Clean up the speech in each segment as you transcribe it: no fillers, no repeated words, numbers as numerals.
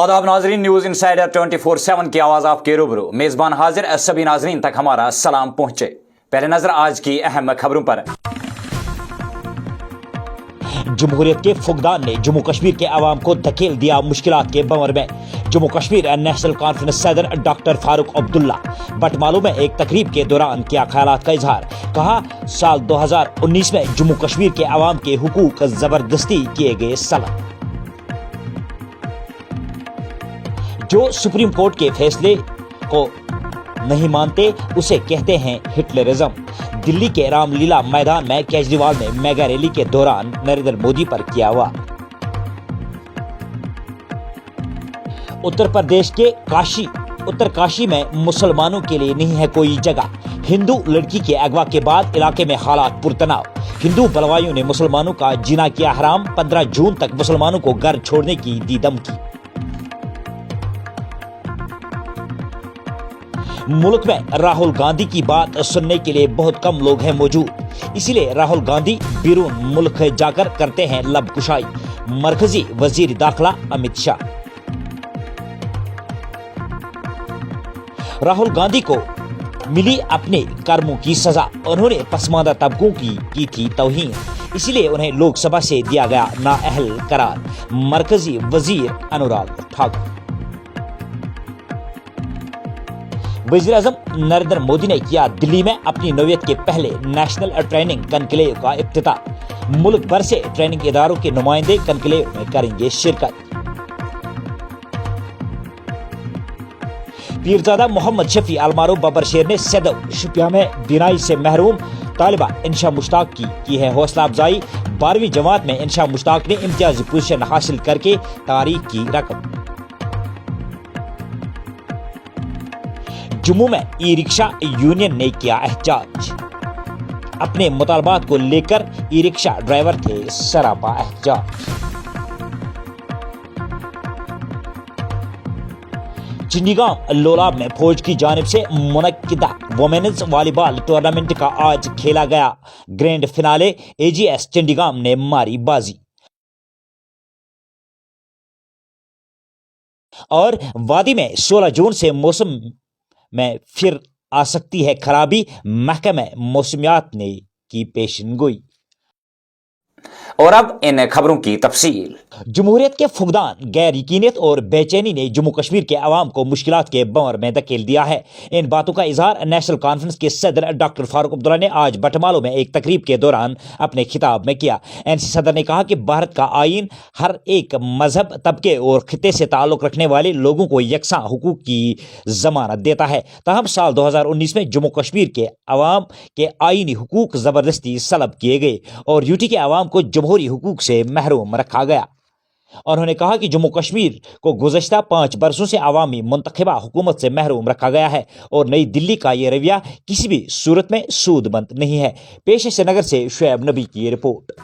आदाब नाजरीन, news insider 24/7 की आवाज आपके रूबरू मेजबान हाजिर, सभी नाजरीन तक हमारा सलाम पहुंचे। पहले नजर आज की अहम खबरों पर। जमहूरियत के फुकदान ने जम्मू कश्मीर के अवाम को धकेल दिया मुश्किलात के भंवर में। जम्मू कश्मीर नेशनल कॉन्फ्रेंस सदर डॉक्टर फारूक अब्दुल्ला बटमालू में एक तकरीब के दौरान किया ख्यालात का इजहार। कहा, साल 2019 में जम्मू कश्मीर के अवाम के हुकूक जबरदस्ती किए गए सलब। जो सुप्रीम कोर्ट के फैसले को नहीं मानते उसे कहते हैं हिटलरिज्म। दिल्ली के रामलीला मैदान में केजरीवाल ने मेगा रैली के दौरान नरेंद्र मोदी पर किया हुआ। उत्तर प्रदेश के उत्तरकाशी में मुसलमानों के लिए नहीं है कोई जगह। हिंदू लड़की के अगवा के बाद इलाके में हालात पुरतनाव। हिंदू बलवाइयों ने मुसलमानों का जीना किया हराम। 15 जून तक मुसलमानों को घर छोड़ने की दी धमकी। मुल्क में राहुल गांधी की बात सुनने के लिए बहुत कम लोग हैं मौजूद, इसीलिए राहुल गांधी बैरून मुल्क जाकर करते हैं लब कुशाई। मरकजी वजीर दाखिला अमित शाह। राहुल गांधी को मिली अपने कर्मों की सजा। उन्होंने पसमानदा तबकों की थी तौहीन, इसीलिए उन्हें लोकसभा से दिया गया नाअहल करार। मरकजी वजीर अनुराग ठाकुर। वज़ीर आज़म नरेंद्र मोदी ने किया दिल्ली में अपनी नौयत के पहले नेशनल ट्रेनिंग कनक्लेव का इफ्तिताह। मुल्क भर से ट्रेनिंग इदारों के नुमाइंदे कनक्लेव में करेंगे शिरकत। पीरजादा मोहम्मद शफी अलमारूफ बबर शेर ने सदर शुपिया में दिनाई से महरूम तालिबा इंशा मुश्ताक की है हौसला अफजाई। 12वीं जमात में इंशा मुश्ताक ने इम्तियाजी पोजीशन हासिल करके तारीख की रकम। जम्मू में ई रिक्शा यूनियन ने किया एहतजाज। अपने मुतालबात को लेकर ई रिक्शा ड्राइवर थे सरापा एहतजाज। चिंडीगांव लोलाब में फौज की जानिब से मुनक्किदा वुमेन्स वॉलीबॉल टूर्नामेंट का आज खेला गया ग्रैंड फिनाले। एजीएस चिंडीगांव ने मारी बाजी। और वादी में 16 जून से मौसम में फिर आ सकती है खराबी, महकमा मौसमियात ने की पेशनगोई। और अब इन खबरों की तफसील। जमहूरियत के फुकदान, गैर यकीनियत और बेचैनी ने जम्मू कश्मीर के अवाम को मुश्किलात के भंवर में धकेल दिया है। इन बातों का इजहार नेशनल कॉन्फ्रेंस के सदर डॉक्टर फारूक अब्दुल्ला ने आज बटमालू में एक तकरीब के दौरान अपने खिताब में किया। एनसी सदर ने कहा कि भारत का आईन हर एक मजहब, तबके और खिते से ताल्लुक रखने वाले लोगों को यकसां हुकूक की जमानत देता है। ताहम साल 2019 में जम्मू कश्मीर के अवाम के आईनी हुकूक जबरदस्ती सलब किए गए और यूटी के अवाम को जमहूरी हुकूक से महरूम रखा गया। उन्होंने कहा कि जम्मू कश्मीर को गुज़श्ता 5 बरसों से अवामी मुंतखबा हुकूमत से महरूम रखा गया है और नई दिल्ली का यह रवैया किसी भी सूरत में सूदमंद नहीं है। पेश है श्रीनगर से शुएब नबी की रिपोर्ट।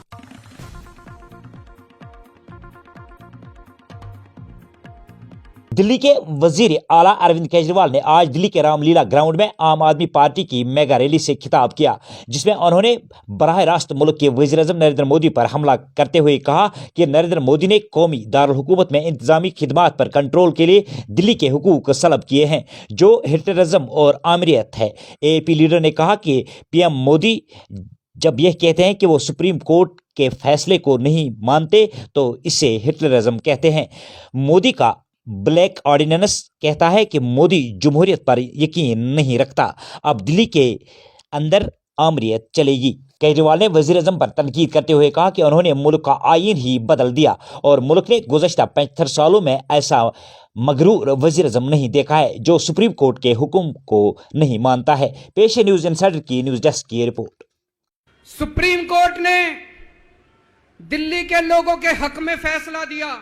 दिल्ली के वजीर आला अरविंद केजरीवाल ने आज दिल्ली के रामलीला ग्राउंड में आम आदमी पार्टी की मेगा रैली से खिताब किया, जिसमें उन्होंने बराह रास्त मुल्क के वजीर आज़म नरेंद्र मोदी पर हमला करते हुए कहा कि नरेंद्र मोदी ने कौमी दारुल हुकूमत में इंतजामी खिदमात पर कंट्रोल के लिए दिल्ली के हुकूक सलब किए हैं, जो हिटलरिज्म और आमिरियत है। एपी लीडर ने कहा कि पीएम मोदी जब यह कहते हैं कि वो सुप्रीम कोर्ट के फैसले को नहीं मानते तो इसे हिटलरिज्म कहते हैं। मोदी का ब्लैक ऑर्डिनेंस कहता है कि मोदी जमहूरियत पर यकीन नहीं रखता। अब दिल्ली के अंदर आमरियत चलेगी। केजरीवाल ने वजीर आज़म पर तनकीद करते हुए कहा कि उन्होंने मुल्क का आईन ही बदल दिया और मुल्क ने गुज़श्ता 75 सालों में ऐसा मगरूर वजीर आज़म नहीं देखा है जो सुप्रीम कोर्ट के हुक्म को नहीं मानता है। पेश है न्यूज इनसाइडर की न्यूज डेस्क की रिपोर्ट। सुप्रीम कोर्ट ने दिल्ली के लोगों के हक में फैसला दिया।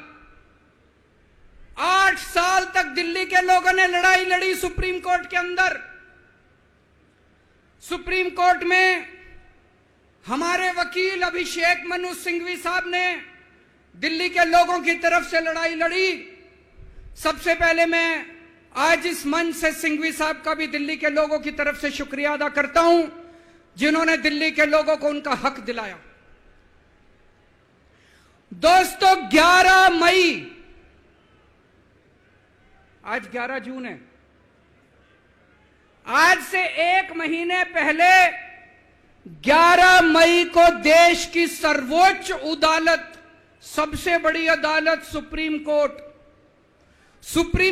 8 साल तक दिल्ली के लोगों ने लड़ाई लड़ी सुप्रीम कोर्ट के अंदर। सुप्रीम कोर्ट में हमारे वकील अभिषेक मनु सिंघवी साहब ने दिल्ली के लोगों की तरफ से लड़ाई लड़ी। सबसे पहले मैं आज इस मंच से सिंघवी साहब का भी दिल्ली के लोगों की तरफ से शुक्रिया अदा करता हूं, जिन्होंने दिल्ली के लोगों को उनका हक दिलाया। दोस्तों, 11 मई आज 11 जून है। आज से 1 महीने पहले 11 मई को देश की सर्वोच्च अदालत, सबसे बड़ी अदालत सुप्रीम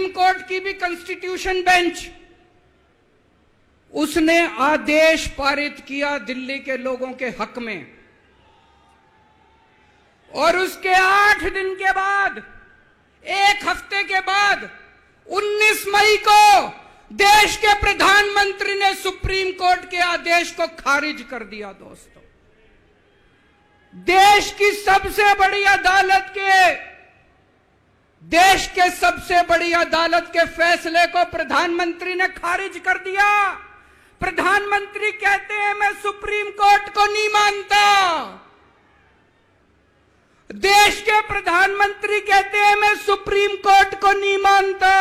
कोर्ट की भी कॉन्स्टिट्यूशन बेंच, उसने आदेश पारित किया दिल्ली के लोगों के हक में। और उसके 8 दिन के बाद, 1 हफ्ते के बाद 19 मई को देश के प्रधानमंत्री ने सुप्रीम कोर्ट के आदेश को खारिज कर दिया। दोस्तों, देश की सबसे बड़ी अदालत के फैसले को प्रधानमंत्री ने खारिज कर दिया। प्रधानमंत्री कहते हैं मैं सुप्रीम कोर्ट को नहीं मानता। देश के प्रधानमंत्री कहते हैं मैं सुप्रीम कोर्ट को नहीं मानता।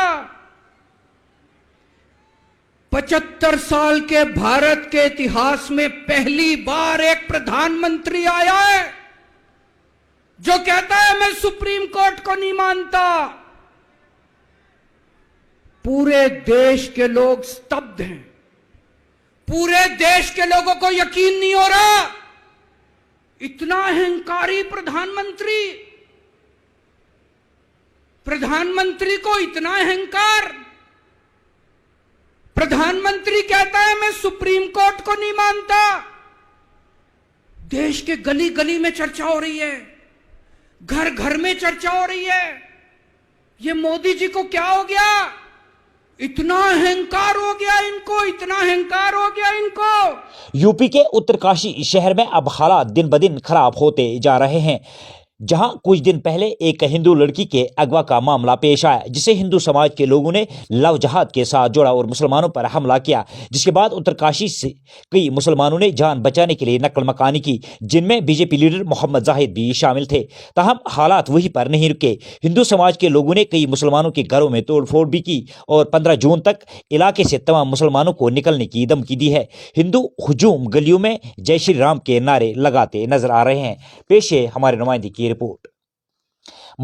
75 साल के भारत के इतिहास में पहली बार एक प्रधानमंत्री आया है जो कहता है मैं सुप्रीम कोर्ट को नहीं मानता। पूरे देश के लोग स्तब्ध हैं। पूरे देश के लोगों को यकीन नहीं हो रहा, इतना अहंकारी प्रधानमंत्री को इतना अहंकार। प्रधानमंत्री कहता है मैं सुप्रीम कोर्ट को नहीं मानता। देश के गली गली में चर्चा हो रही है, घर घर में चर्चा हो रही है। ये मोदी जी को क्या हो गया? इतना अहंकार हो गया इनको। यूपी के उत्तरकाशी शहर में अब हालात दिन ब दिन खराब होते जा रहे हैं, जहां कुछ दिन पहले एक हिंदू लड़की के अगवा का मामला पेश आया, जिसे हिंदू समाज के लोगों ने लव जहाद के साथ जोड़ा और मुसलमानों पर हमला किया, जिसके बाद उत्तरकाशी से कई मुसलमानों ने जान बचाने के लिए नकल मकानी की, जिनमें बीजेपी लीडर मोहम्मद जाहिद भी शामिल थे। ताहम हालात वहीं पर नहीं रुके। हिंदू समाज के लोगों ने कई मुसलमानों के घरों में तोड़फोड़ भी की और 15 जून तक इलाके से तमाम मुसलमानों को निकलने की धमकी दी है। हिंदू हुजूम गलियों में जय श्री राम के नारे लगाते नजर आ रहे हैं। पेश है हमारे नुमाइंदे की रिपोर्ट।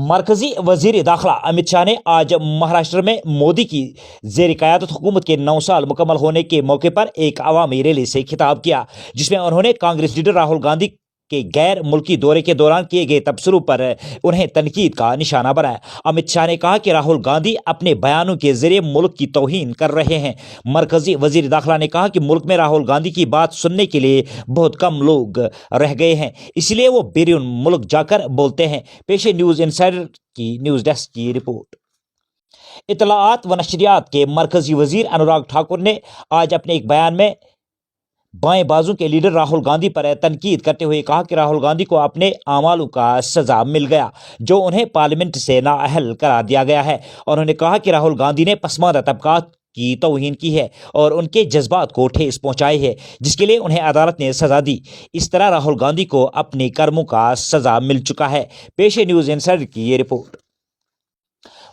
मरकजी वजीर दाखिला अमित शाह ने आज महाराष्ट्र में मोदी की ज़ेर क़यादत हुकूमत के 9 साल मुकम्मल होने के मौके पर एक अवामी रैली से खिताब किया, जिसमें उन्होंने कांग्रेस लीडर राहुल गांधी के गैर मुल्की दौरे के दौरान किए गए तबसरों पर उन्हें तनकीद का निशाना बनाया। अमित शाह ने कहा कि राहुल गांधी अपने बयानों के जरिए मुल्क की तौहीन कर रहे हैं। मरकजी वजीर दाखिला ने कहा कि मुल्क में राहुल गांधी की बात सुनने के लिए बहुत कम लोग रह गए हैं, इसलिए वो बैरून मुल्क जाकर बोलते हैं। पेश न्यूज़ इनसाइडर की न्यूज़ डेस्क की रिपोर्ट। इत्तलाआत व नशरियात के मरकजी वजीर अनुराग ठाकुर ने आज अपने एक बयान में बाएं बाजू के लीडर राहुल गांधी पर तनकीद करते हुए कहा कि राहुल गांधी को अपने आमालों का सजा मिल गया, जो उन्हें पार्लियामेंट से नाअहल करार दिया गया है। उन्होंने कहा कि राहुल गांधी ने पसमानदा तबकात की तौहीन की है और उनके जज्बात को ठेस पहुंचाई है, जिसके लिए उन्हें अदालत ने सजा दी। इस तरह राहुल गांधी को अपने कर्मों का सजा मिल चुका है। पेश न्यूज़ इनसाइडर की ये रिपोर्ट।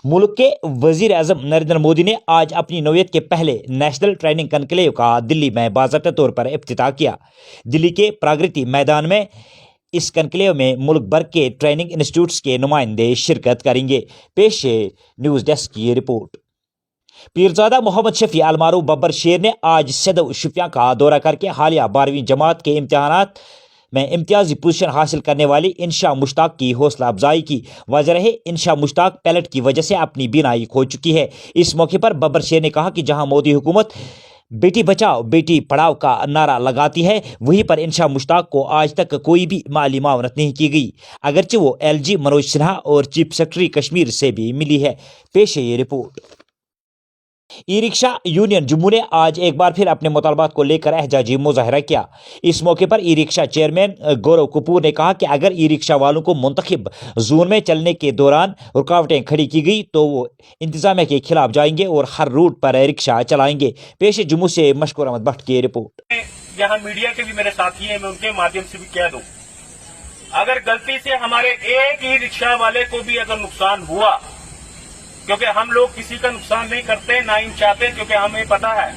मुल्क के वजीर आज़म नरेंद्र मोदी ने आज अपनी नौयत के पहले नेशनल ट्रेनिंग कनक्लेव का दिल्ली में बाज़ाब्ता तौर पर इफ्तिताह किया। दिल्ली के प्रागति मैदान में इस कनक्लेव में मुल्क भर के ट्रेनिंग इंस्टीट्यूट्स के नुमाइंदे शिरकत करेंगे। पेश है न्यूज़ डेस्क की रिपोर्ट। पीरजादा मोहम्मद शफी अलमारूफ बब्बर शेर ने आज सदर शुपियां का दौरा करके हालिया 12वीं जमात के इम्तिहानात में इम्तियाजी पोजीशन हासिल करने वाली इंशा मुश्ताक की हौसला अफजाई की। वजह है इंशा मुश्ताक पैलेट की वजह से अपनी बीनाई खो चुकी है। इस मौके पर बब्बर शेर ने कहा कि जहां मोदी हुकूमत बेटी बचाओ बेटी पढ़ाओ का नारा लगाती है, वहीं पर इंशा मुश्ताक को आज तक कोई भी माली मावनत नहीं की गई, अगरचे वो LG मनोज सिन्हा और चीफ सेक्रेटरी कश्मीर से भी मिली है। पेश है ये report. E rickshaw union Jammu ने आज एक बार फिर अपने मुतालबात को लेकर एहजाजी मुजाहरा किया। इस मौके पर ई रिक्शा चेयरमैन गौरव कपूर ने कहा कि अगर ई रिक्शा वालों को मुंतखब जोन में चलने के दौरान रुकावटें खड़ी की गई तो वो इंतजामिया के खिलाफ जाएंगे और हर रूट पर रिक्शा चलाएंगे। पेश जम्मू से मशकूर अहमद भट्ट की रिपोर्ट। यहाँ मीडिया के भी मेरे साथी हैं, मैं उनके माध्यम से भी कह दूं, अगर गलती से हमारे एक ही रिक्शा वाले को भी अगर नुकसान हुआ, क्योंकि हम लोग किसी का नुकसान नहीं करते ना ही चाहते, क्योंकि हमें पता है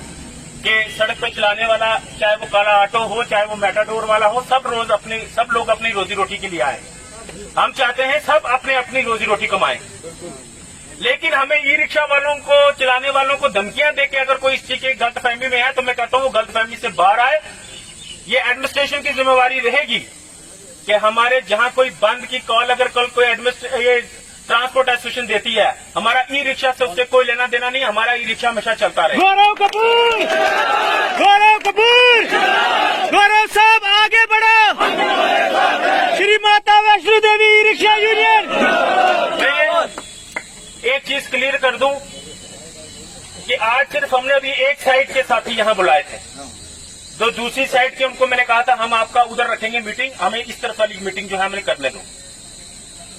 कि सड़क पर चलाने वाला, चाहे वो काला ऑटो हो चाहे वो मेटाडोर वाला हो, सब लोग अपनी रोजी रोटी के लिए आए। हम चाहते हैं सब अपनी रोजी रोटी कमाएं। लेकिन हमें ई रिक्शा वालों को, चलाने वालों को धमकियां देके अगर कोई इस चीज की गलतफहमी में है तो मैं कहता हूं वो गलतफहमी से बाहर आए। ये एडमिनिस्ट्रेशन की जिम्मेवारी रहेगी कि हमारे जहां कोई बंद की कॉल अगर कल कोई ट्रांसपोर्ट एसोसिएशन देती है, हमारा ई रिक्शा से उससे कोई लेना देना नहीं, हमारा ई रिक्शा हमेशा चलता रहे। गौरव कपूर, गौरव कपूर, गौरव साहब आगे बढ़ो। Shri Mata Vaishno Devi e rickshaw union. मैं एक चीज क्लियर कर दूं कि आज सिर्फ हमने अभी एक साइड के साथी यहां बुलाए थे, तो दूसरी साइड के उनको मैंने कहा था हम आपका उधर रखेंगे मीटिंग, हमें इस तरफ वाली मीटिंग जो है हमें करने दो।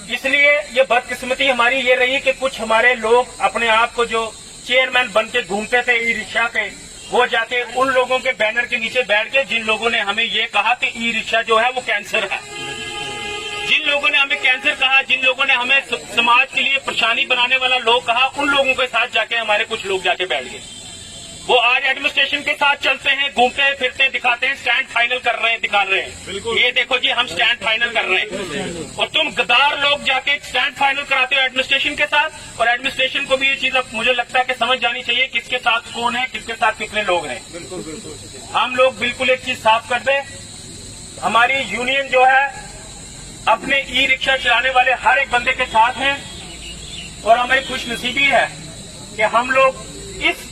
इसलिए ये बदकिस्मती हमारी ये रही कि कुछ हमारे लोग अपने आप को जो चेयरमैन बन के घूमते थे ई रिक्शा के, वो जाके उन लोगों के बैनर के नीचे बैठ के जिन लोगों ने हमें ये कहा कि ई रिक्शा जो है वो कैंसर है, जिन लोगों ने हमें कैंसर कहा, जिन लोगों ने हमें समाज के लिए परेशानी बनाने वाला लोग कहा, उन लोगों के साथ जाके हमारे कुछ लोग जाके बैठ गए। वो आज एडमिनिस्ट्रेशन के साथ चलते हैं, घूमते हैं, फिरते हैं, दिखाते हैं, स्टैंड फाइनल कर रहे हैं, दिखा रहे हैं, ये देखो जी हम स्टैंड फाइनल कर रहे हैं। और तुम गद्दार लोग जाके स्टैंड फाइनल कराते हो एडमिनिस्ट्रेशन के साथ, और एडमिनिस्ट्रेशन को भी ये चीज अब मुझे लगता है कि समझ जानी चाहिए किसके साथ कौन है, किसके साथ कितने लोग हैं। हम लोग बिल्कुल एक चीज साफ कर दें, हमारी यूनियन जो है अपने ई रिक्शा चलाने वाले हर एक बंदे के साथ हैं, और हमारी खुशनसीबी है कि हम लोग इस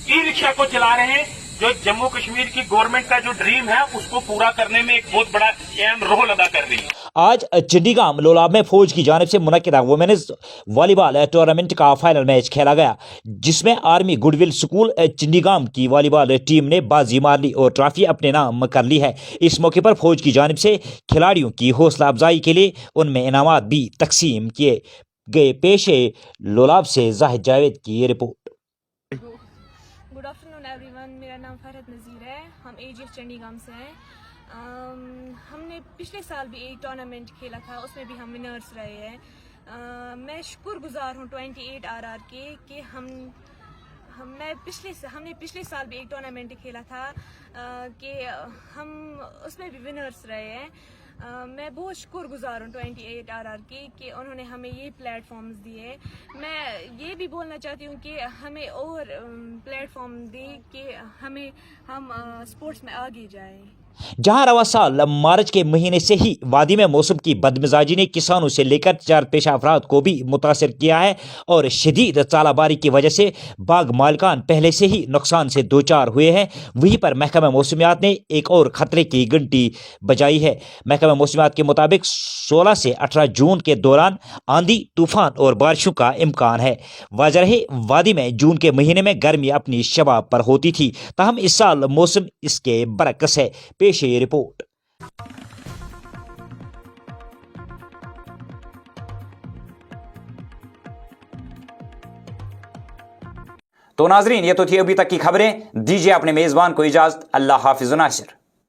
ई रिक्शा को चला रहे हैं जो जम्मू कश्मीर की गवर्नमेंट का जो ड्रीम है उसको पूरा करने में एक बहुत बड़ा अहम रोल अदा कर रही है। आज चंडीगढ़ लोलाब में फौज की जानिब से मुनक्किदा वुमेन्स वॉलीबॉल टूर्नामेंट का फाइनल मैच खेला गया, जिसमें आर्मी गुडविल स्कूल चंडीगढ़ की वॉलीबॉल टीम ने बाजी मार ली और ट्रॉफी अपने नाम कर ली है। इस मौके पर फौज की जानिब से खिलाड़ियों की हौसला अफजाई के लिए उनमें इनामात भी तकसीम किए गए। पेश है लोलाब से जाहिद जावेद की रिपोर्ट। गुड आफ्टरनून एवरीवन, मेरा नाम फरहत नज़ीर है, हम एजीएफ चंडीगढ़ से हैं। हमने पिछले साल भी एक टूर्नामेंट खेला था, उसमें भी हम विनर्स रहे हैं। मैं शुक्रगुजार हूँ 28 RR के कि हमने पिछले साल भी एक टूर्नामेंट खेला था कि हम उसमें भी विनर्स रहे हैं। मैं बहुत शुक्रगुजार हूँ 28 RR की कि उन्होंने हमें ये प्लेटफॉर्म्स दिए। मैं ये भी बोलना चाहती हूँ कि हमें और प्लेटफॉर्म दें कि हम स्पोर्ट्स में आगे जाएं। जहां रवा साल मार्च के महीने से ही वादी में मौसम की बदमिजाजी ने किसानों से लेकर चार पेशा अफराद को भी मुतासर किया है और शदीद चालाबारी की वजह से बाग मालिकान पहले से ही नुकसान से दो चार हुए हैं। वहीं पर महकमा मौसमियात ने एक और खतरे की घंटी बजाई है। महकमा मौसमियात के मुताबिक 16 से 18 जून के दौरान आंधी, तूफान और बारिशों का इम्कान है। वाज़ह है वादी में जून के महीने में गर्मी अपनी शबाब पर होती थी, ताहम इस साल मौसम इसके बरक्स है। पेश है रिपोर्ट। तो नाजरीन, ये तो थी अभी तक की खबरें। दीजिए अपने मेजबान को इजाजत। अल्लाह हाफिज़ नासिर।